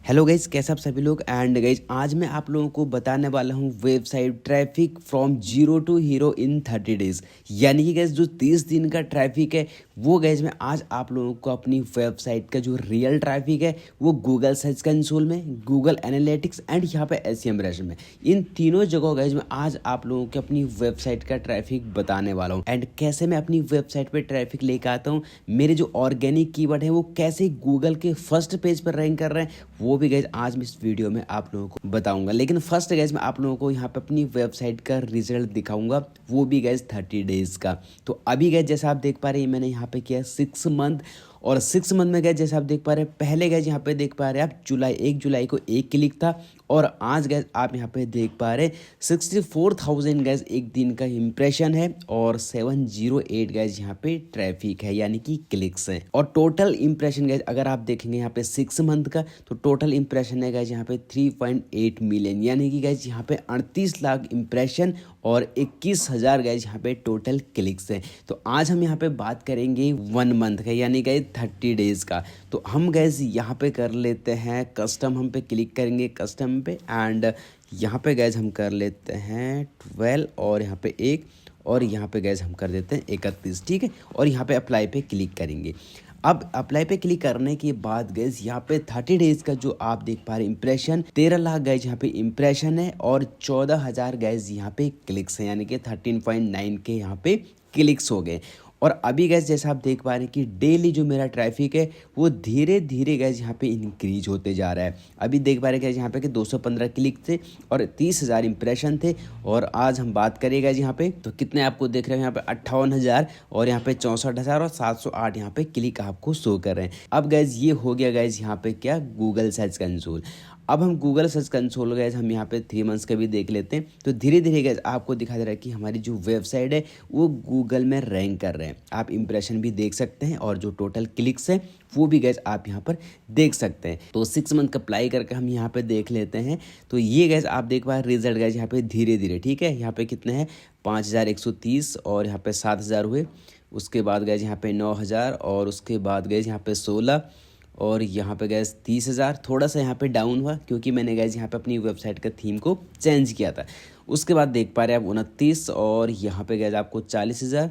Hello guys, कैसे आप सभी लोग। एंड गाइज आज मैं आप लोगों को बताने वाला हूँ website traffic from zero to hero in 30 days. यानी कि गाइज जो 30 दिन का ट्रैफिक है वो गाइज मैं आज आप लोगों को अपनी वेबसाइट का जो रियल ट्रैफिक है वो गूगल सर्च कंसोल में, गूगल एनालिटिक्स एंड यहाँ पे एसईएम रश में, इन तीनों जगह गाइज मैं आज आप लोगों को अपनी वेबसाइट का ट्रैफिक बताने वाला हूँ। एंड कैसे मैं अपनी वेबसाइट पे ट्रैफिक लेकर आता हूँ, मेरे जो ऑर्गेनिक कीवर्ड है वो कैसे गूगल के फर्स्ट पेज पर रैंक कर रहे हैं, वो भी गाइज आज मैं इस वीडियो में आप लोगों को बताऊंगा। लेकिन फर्स्ट गाइज मैं आप लोगों को यहाँ पे अपनी वेबसाइट का रिजल्ट दिखाऊंगा, वो भी गाइज 30 डेज का। तो अभी गाइज जैसा आप देख पा रहे हैं मैंने यहाँ पे किया 6 मंथ, और 6 मंथ में गाइज जैसे आप देख पा रहे हैं, पहले गाइज यहाँ पे देख पा रहे हैं आप 1 जुलाई को 1 क्लिक था, और आज गाइज आप यहाँ पे देख पा रहे हैं 64,000 गाइज एक दिन का इंप्रेशन है, और 708 गाइज यहाँ पे ट्रैफिक है यानी कि क्लिक्स है। और टोटल इंप्रेशन गाइज अगर आप देखेंगे यहाँ पे 6 मंथ का, तो टोटल इंप्रेशन है गाइज यहाँ पे 3.8 मिलियन, यानी कि गाइज यहाँ पे 38 लाख इंप्रेशन और 21,000 गाइज यहाँ पे टोटल क्लिक्स है। तो आज हम यहाँ पे बात करेंगे 1 मंथ का यानी गाइज 30 डेज का। तो हम गाइज यहाँ पे कर लेते हैं कस्टम, हम पे क्लिक करेंगे कस्टम पे, एंड यहाँ पे गाइज हम कर लेते हैं 12 और यहाँ पे 1, और यहाँ पे गाइज हम कर देते हैं 31, ठीक है। और यहाँ पे अप्लाई पे क्लिक करेंगे। अब अप्लाई पे क्लिक करने के बाद गाइज यहाँ पे 30 डेज का जो आप देख पा रहे हैं इंप्रेशन 13 लाख गाइज यहाँ पे इंप्रेशन है, और 14,000 गाइज यहाँ पे क्लिक्स हैं, यानी कि 13.9 के यहाँ पे क्लिक्स हो गए। और अभी गैस जैसा आप देख पा रहे हैं कि डेली जो मेरा ट्रैफिक है वो धीरे धीरे गैस यहाँ पे इंक्रीज होते जा रहा है। अभी देख पा रहे हैं गैस यहाँ पे कि 215 क्लिक थे और 30,000 इंप्रेशन थे। और आज हम बात करेंगे यहाँ पे तो कितने आपको देख रहे हैं, यहाँ पे 58,000 और यहाँ पे 64,000 और 708 यहाँ पे क्लिक आपको शो कर रहे हैं। अब गैस ये हो गया गैस यहाँ पे क्या, गूगल सर्च कंसोल। अब हम गूगल सर्च कंसोल गए हम यहाँ पे 3 मंथ्स का भी देख लेते हैं। तो धीरे धीरे गैस आपको दिखा दे रहा है कि हमारी जो वेबसाइट है वो गूगल में रैंक कर रहे हैं। आप इंप्रेशन भी देख सकते हैं और जो टोटल क्लिक्स है वो भी गैस आप यहाँ पर देख सकते हैं। तो 6 मंथ का अप्लाई करके हम यहाँ पे देख लेते हैं। तो ये गैस आप देख पा रिजल्ट गैस यहाँ पे धीरे धीरे, ठीक है। यहाँ पे कितने हैं 5,130 और यहाँ पे 7,000 हुए, उसके बाद गैस यहाँ पे 9,000 और उसके बाद गैस यहाँ पे 16 और यहाँ पे गैस 30,000। थोड़ा सा यहाँ पे डाउन हुआ क्योंकि मैंने गैस यहाँ पे अपनी वेबसाइट का थीम को चेंज किया था। उसके बाद देख पा रहे हैं आप 29 और यहाँ पे गैस आपको 40,000,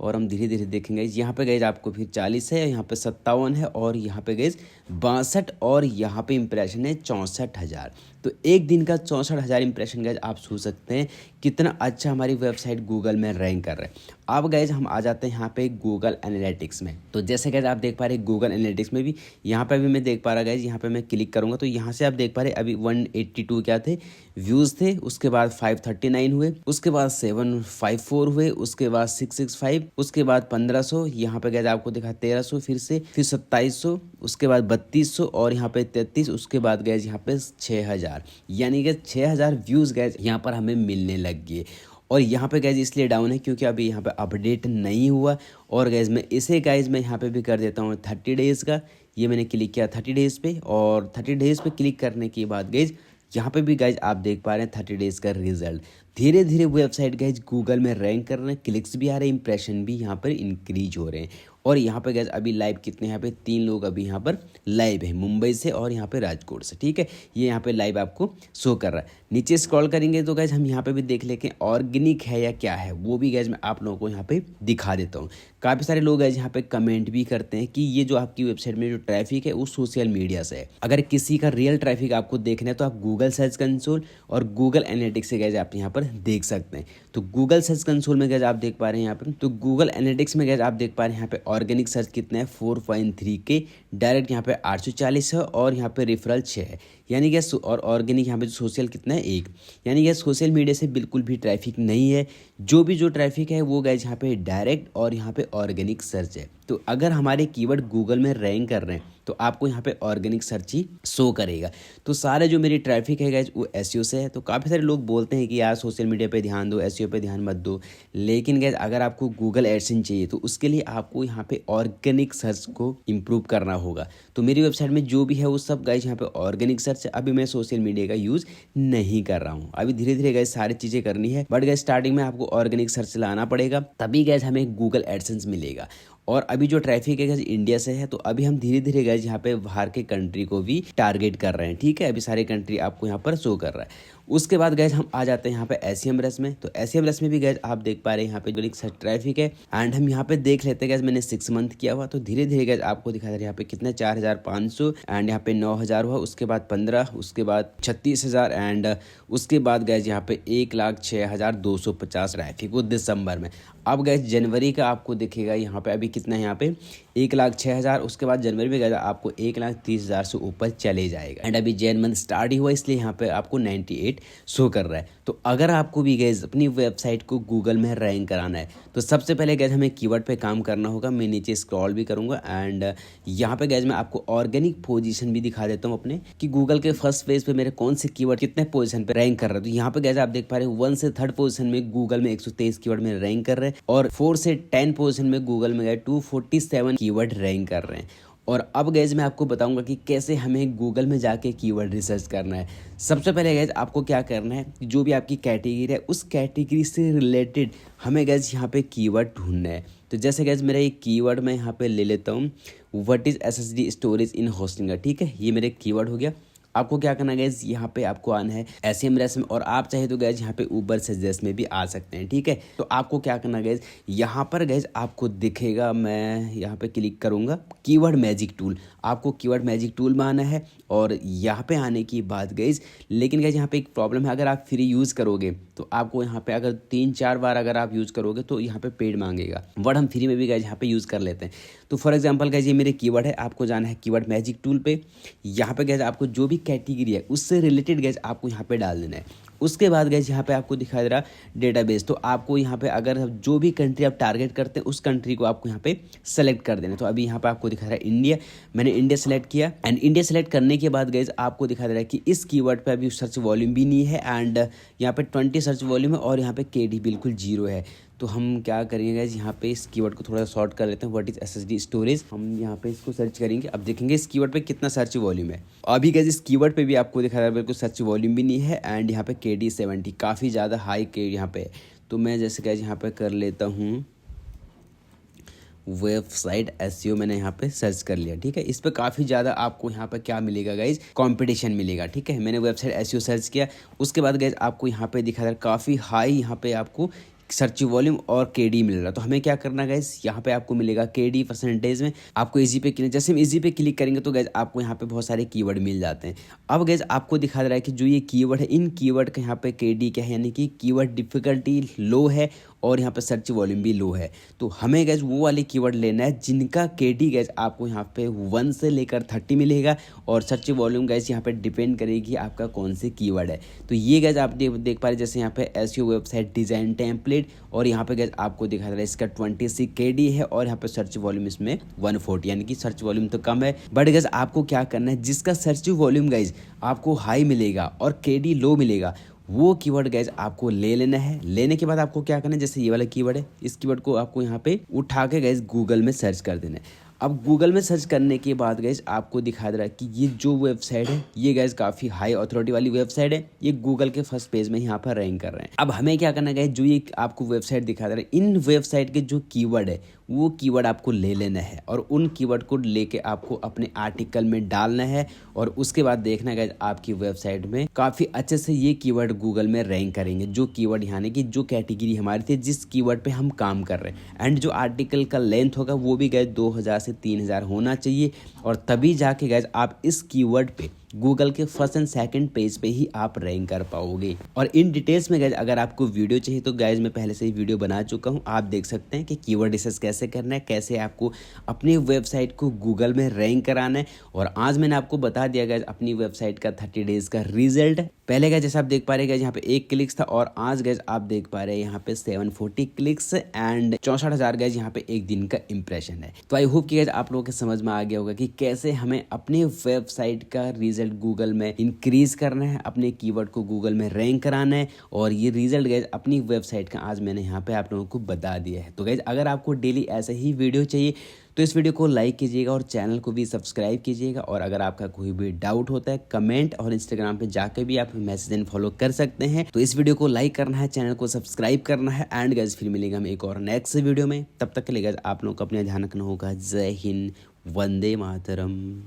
और हम धीरे धीरे देखेंगे यहाँ पे गैस आपको फिर 40 है, यहाँ पे 57 है, और यहाँ पे गैस 62, और यहाँ पे इंप्रेशन है 64,000। तो एक दिन का 64,000 इंप्रेशन गैस आप सोच सकते हैं कितना अच्छा हमारी वेबसाइट गूगल में रैंक कर रहा है। अब गैस हम आ जाते हैं यहाँ पे गूगल एनालिटिक्स में। तो जैसे गैस आप देख पा रहे हैं गूगल एनालिटिक्स में भी यहाँ पे भी मैं देख पा रहा गैस, यहाँ पे मैं क्लिक करूँगा तो यहाँ से आप देख पा रहे अभी 182 क्या थे व्यूज़ थे, उसके बाद 539 हुए, उसके बाद 754 हुए, उसके बाद 665, उसके बाद 1500, यहाँ पे गैस आपको दिखा 1300, फिर 2700, उसके बाद 3200 और यहाँ पे 33, उसके बाद गैस यहाँ पे 6,000, यानी कि 6,000 व्यूज़ गैस यहाँ पर हमें मिलने लग गए। और यहाँ पे गैस इसलिए डाउन है क्योंकि अभी यहाँ पे अपडेट नहीं हुआ। और गैस मैं इसे गैस मैं यहाँ पे भी कर देता हूँ 30 डेज़ का। ये मैंने क्लिक किया 30 डेज़ पे, और 30 डेज़ पे क्लिक करने के बाद गैस यहाँ पे भी गाइज आप देख पा रहे हैं 30 डेज़ का रिजल्ट। धीरे धीरे वेबसाइट गाइज गूगल में रैंक कर रहे हैं, क्लिक्स भी आ रहे हैं, इंप्रेशन भी यहाँ पर इंक्रीज हो रहे हैं। और यहाँ पे गाइज अभी लाइव कितने यहाँ पे 3 लोग अभी यहाँ पर लाइव है, मुंबई से और यहाँ पे राजकोट से, ठीक है। ये यहाँ पे लाइव आपको शो कर रहा है। नीचे स्क्रॉल करेंगे तो गाइज हम यहाँ पे भी देख लेंगे ऑर्गेनिक है या क्या है, वो भी गाइज मैं आप लोगों को यहाँ पे दिखा देता हूँ। काफ़ी सारे लोग गाइज यहाँ पे कमेंट भी करते हैं कि ये जो आपकी वेबसाइट में जो ट्रैफिक है वो सोशल मीडिया से है। अगर किसी का रियल ट्रैफिक आपको देखना है तो आप गूगल सर्च कंसोल और गूगल एनालिटिक्स से गाइज आप यहाँ पर देख सकते हैं। तो गूगल सर्च कंसोल में गाइज आप देख पा रहे हैं यहाँ पे, तो गूगल एनालिटिक्स में गाइज आप देख पा रहे हैं यहाँ पे ऑर्गेनिक सर्च कितना है 4.3 के, डायरेक्ट यहाँ पे 840 है, और यहाँ पे रेफरल 6 है, यानी कि और ऑर्गेनिक यहाँ पे जो सोशल कितना है 1, यानी कि सोशल मीडिया से बिल्कुल भी ट्रैफिक नहीं है। जो ट्रैफिक है वो गाइज यहाँ पे डायरेक्ट और यहाँ पे ऑर्गेनिक सर्च है। तो अगर हमारे कीवर्ड गूगल में रैंक कर रहे हैं तो आपको यहाँ पे ऑर्गेनिक सर्च ही शो करेगा। तो सारे जो मेरी ट्रैफिक है गाइज वो एसईओ से है। तो काफ़ी सारे लोग बोलते हैं कि यार सोशल मीडिया पे ध्यान दो, एसईओ पे ध्यान मत दो, लेकिन गाइज अगर आपको गूगल एडसेंस चाहिए तो उसके लिए आपको यहाँ पे ऑर्गेनिक सर्च को इम्प्रूव करना होगा। तो मेरी वेबसाइट में जो भी है वो सब गाइज यहाँ पे ऑर्गेनिक सर्च है। अभी मैं सोशल मीडिया का यूज़ नहीं कर रहा हूँ, अभी धीरे धीरे गाइज सारी चीज़ें करनी है, बट गाइज स्टार्टिंग में आपको ऑर्गेनिक सर्च लाना पड़ेगा, तभी गाइज हमें गूगल एडसेंस मिलेगा। और अभी जो ट्रैफिक है गैस इंडिया से है, तो अभी हम धीरे धीरे गैस यहाँ पे बाहर के कंट्री को भी टारगेट कर रहे हैं। ठीक है, अभी सारे कंट्री आपको यहाँ पर शो कर रहा है। उसके बाद गैस हम आ जाते हैं यहाँ पे एशियम रस में। तो एशियम रस में भी गैस आप देख पा रहे हैं यहाँ पे जो एक ट्रैफिक है। एंड हम यहाँ पे देख लेते हैं गैस, मैंने 6 मंथ किया हुआ, तो धीरे धीरे गैस आपको दिखा दे रहा है यहाँ पे कितना 4500 एंड यहाँ पे 9000 हुआ, उसके बाद 15, उसके बाद 36,000 एंड उसके बाद गैस यहाँ पे 1,06,250 ट्रैफिक वो दिसंबर में। अब गैस जनवरी का आपको दिखेगा यहाँ पे अभी कितना है, यहाँ पे 1,06,000, उसके बाद जनवरी में गैस आपको 1,30,000 से ऊपर चले जाएगा। एंड अभी जैन मंथ स्टार्ट ही हुआ, इसलिए यहाँ पे आपको 98 शो कर रहा है। तो अगर आपको भी गैस अपनी वेबसाइट को गूगल में रैंक कराना है, तो सबसे पहले गैस हमें कीवर्ड पे काम करना होगा। मैं नीचे स्क्रॉल भी करूंगा एंड यहाँ पे गैस मैं आपको ऑर्गेनिक पोजीशन भी दिखा देता हूँ अपने, कि गूगल के फर्स्ट पेज पे मेरे कौन से कीवर्ड कितने पोजीशन पे रैंक कर रहे हैं। तो यहाँ पे गैस आप देख पा रहे हैं 1 से 3rd पोजीशन में गूगल में 123 कीवर्ड में रैंक कर रहे हैं, और 4 से 10 पोजीशन में गूगल में गए 247 कीवर्ड रैंक कर रहे हैं। और अब गैस मैं आपको बताऊंगा कि कैसे हमें गूगल में जाके कीवर्ड रिसर्च करना है। सबसे पहले गैस आपको क्या करना है, जो भी आपकी कैटेगरी है उस कैटेगरी से रिलेटेड हमें गैस यहाँ पे कीवर्ड ढूंढना है। तो जैसे गैस मेरा एक कीवर्ड मैं यहाँ पे ले लेता हूँ, what is SSD storage in hosting. ठीक है, ये मेरे कीवर्ड हो गया। आपको क्या करना है गैस, यहाँ पे आपको आना है एसियम रेस में, और आप चाहे तो गैस यहाँ पे ऊबर सजेस्ट में भी आ सकते हैं। ठीक है, तो आपको क्या करना है गैस, यहाँ पर गैस आपको दिखेगा, मैं यहाँ पे क्लिक करूँगा कीवर्ड मैजिक टूल। आपको कीवर्ड मैजिक टूल में आना है, और यहाँ पे आने की बात गैस, लेकिन गैस यहाँ पे एक प्रॉब्लम है, अगर आप फ्री यूज़ करोगे तो आपको यहाँ पे अगर 3-4 बार अगर आप यूज़ करोगे तो यहाँ पे पेड मांगेगा। बट हम फ्री में भी गैस यहाँ पे यूज़ कर लेते हैं। तो फॉर एग्जांपल गैस ये मेरे कीवर्ड है, आपको जाना है कीवर्ड मैजिक टूल पे। यहाँ पे गैस आपको जो भी कैटेगरी है उससे रिलेटेड गैस आपको यहाँ पे डाल देना है। उसके बाद गैस यहाँ पे आपको दिखा दे रहा डेटाबेस, तो आपको यहाँ पे अगर जो भी कंट्री आप टारगेट करते हैं उस कंट्री को आपको यहाँ पे सेलेक्ट कर देना है। तो अभी यहाँ पे आपको दिखा रहा है इंडिया, मैंने इंडिया सेलेक्ट किया। एंड इंडिया सेलेक्ट करने के बाद गैस आपको दिखा दे रहा है कि इस कीवर्ड पे अभी सर्च वॉल्यूम भी नहीं है, एंड यहाँ पे 20 सर्च वॉल्यूम है, और यहाँ पे केडी बिल्कुल 0 है। तो हम क्या करेंगे गैस, यहाँ पे इस कीवर्ड को थोड़ा शॉर्ट कर लेते हैं, व्हाट इज एसएसडी स्टोरेज। हम यहाँ पे इसको सर्च करेंगे, अब देखेंगे इस कीवर्ड पे कितना सर्च वॉल्यूम है। अभी गैस इस कीवर्ड पे भी आपको दिखा रहा है बिल्कुल सर्च वॉल्यूम भी नहीं है, एंड यहाँ पे केडी 70 काफ़ी ज़्यादा हाई के यहाँ पे। तो मैं जैसे गैस यहाँ पे कर लेता हूँ वेबसाइट एसईओ, मैंने यहाँ पे सर्च कर लिया। ठीक है, इस पे काफ़ी ज़्यादा आपको यहाँ पे क्या मिलेगा गाइज, कंपटीशन मिलेगा। ठीक है, मैंने वेबसाइट एसईओ सर्च किया, उसके बाद गाइज आपको यहाँ पे दिखा रहा है काफ़ी हाई यहाँ पे आपको सर्च वॉल्यूम और केडी मिल रहा है। तो हमें क्या करना गाइज, यहाँ पे आपको मिलेगा केडी परसेंटेज में। आपको इजी पे क्लिक, जैसे हम इजी पे क्लिक करेंगे तो गाइज आपको यहाँ पे बहुत सारे कीवर्ड मिल जाते हैं। अब गाइज आपको दिखा रहा है कि जो ये कीवर्ड है, इन कीवर्ड का यहाँ पे केडी क्या है, यानी कि कीवर्ड डिफिकल्टी लो है और यहाँ पे सर्च वॉल्यूम भी लो है। तो हमें गैस वो वाले कीवर्ड लेना है जिनका केडी गैस आपको यहाँ पे 1 से लेकर 30 मिलेगा, और सर्च वॉल्यूम गैस यहाँ पे डिपेंड करेगी आपका कौन से कीवर्ड है। तो ये गैस आप देख पा रहे जैसे यहाँ पे एसईओ वेबसाइट डिजाइन टेम्पलेट, और यहाँ पे गैस आपको दिखा रहा है इसका 26 केडी है, और यहाँ पे सर्च वॉल्यूम इसमें 140, यानी कि सर्च वॉल्यूम तो कम है। बट गैस आपको क्या करना है, जिसका सर्च वॉल्यूम गैस आपको हाई मिलेगा और केडी लो मिलेगा, वो कीवर्ड गैस आपको ले लेना है। लेने के बाद आपको क्या करना है, जैसे ये वाला कीवर्ड है, इस कीवर्ड को आपको यहाँ पे उठा के गैस गूगल में सर्च कर देना है। अब गूगल में सर्च करने के बाद गैस आपको दिखा दे रहा है कि ये जो वेबसाइट है ये गैस काफ़ी हाई अथॉरिटी वाली वेबसाइट है, ये गूगल के फर्स्ट पेज में यहाँ पर रैंक कर रहे हैं। अब हमें क्या करना है गैस, जो ये आपको वेबसाइट दिखा दे रहा है, इन वेबसाइट के जो कीवर्ड है वो कीवर्ड आपको ले लेना है, और उन कीवर्ड को लेके आपको अपने आर्टिकल में डालना है, और उसके बाद देखना है गैस आपकी वेबसाइट में काफ़ी अच्छे से ये कीवर्ड गूगल में रैंक करेंगे। जो कीवर्ड यानी कि जो कैटेगरी हमारी थी, जिस कीवर्ड पे हम काम कर रहे हैं, एंड जो आर्टिकल का लेंथ होगा वो भी गैस 2000 से 3000 होना चाहिए, और तभी जाके गैस आप इस कीवर्ड पे गूगल के फर्स्ट एंड सेकंड पेज पे ही आप रैंक कर पाओगे। और इन डिटेल्स में गाइज अगर आपको वीडियो चाहिए तो गाइज मैं पहले से ही वीडियो बना चुका हूँ, आप देख सकते हैं कि कीवर्ड रिसर्च कैसे करना है, कैसे आपको अपनी वेबसाइट को गूगल में रैंक कराना है। और आज मैंने आपको बता दिया गाइज अपनी वेबसाइट का 30 डेज का रिजल्ट। पहले गाइज जैसे आप देख पा रहे गाइज यहाँ पे 1 क्लिक्स था, और आज गाइज आप देख पा रहे हैं यहाँ पे 740 क्लिक्स एंड 64,000 गाइज यहाँ पे एक दिन का इंप्रेशन है। तो आई होप कि गाइज आप लोगों के समझ में आ गया होगा कि कैसे हमें अपने वेबसाइट का रिजल्ट गूगल में इंक्रीज करना है, अपने कीवर्ड को गूगल में रैंक कराना है। और ये रिजल्ट गाइज अपनी वेबसाइट का आज मैंने यहाँ पे आप लोगों को बता दिया है। तो गाइज अगर आपको डेली ऐसे ही वीडियो चाहिए तो इस वीडियो को लाइक कीजिएगा और चैनल को भी सब्सक्राइब कीजिएगा। और अगर आपका कोई भी डाउट होता है कमेंट और इंस्टाग्राम पे जाके भी आप मैसेज एंड फॉलो कर सकते हैं। तो इस वीडियो को लाइक करना है, चैनल को सब्सक्राइब करना है एंड गाइस फिर मिलेगा हम एक और नेक्स्ट वीडियो में। तब तक के लिए गाइस आप लोगों को अपना ध्यान रखना होगा। जय हिंद, वंदे मातरम।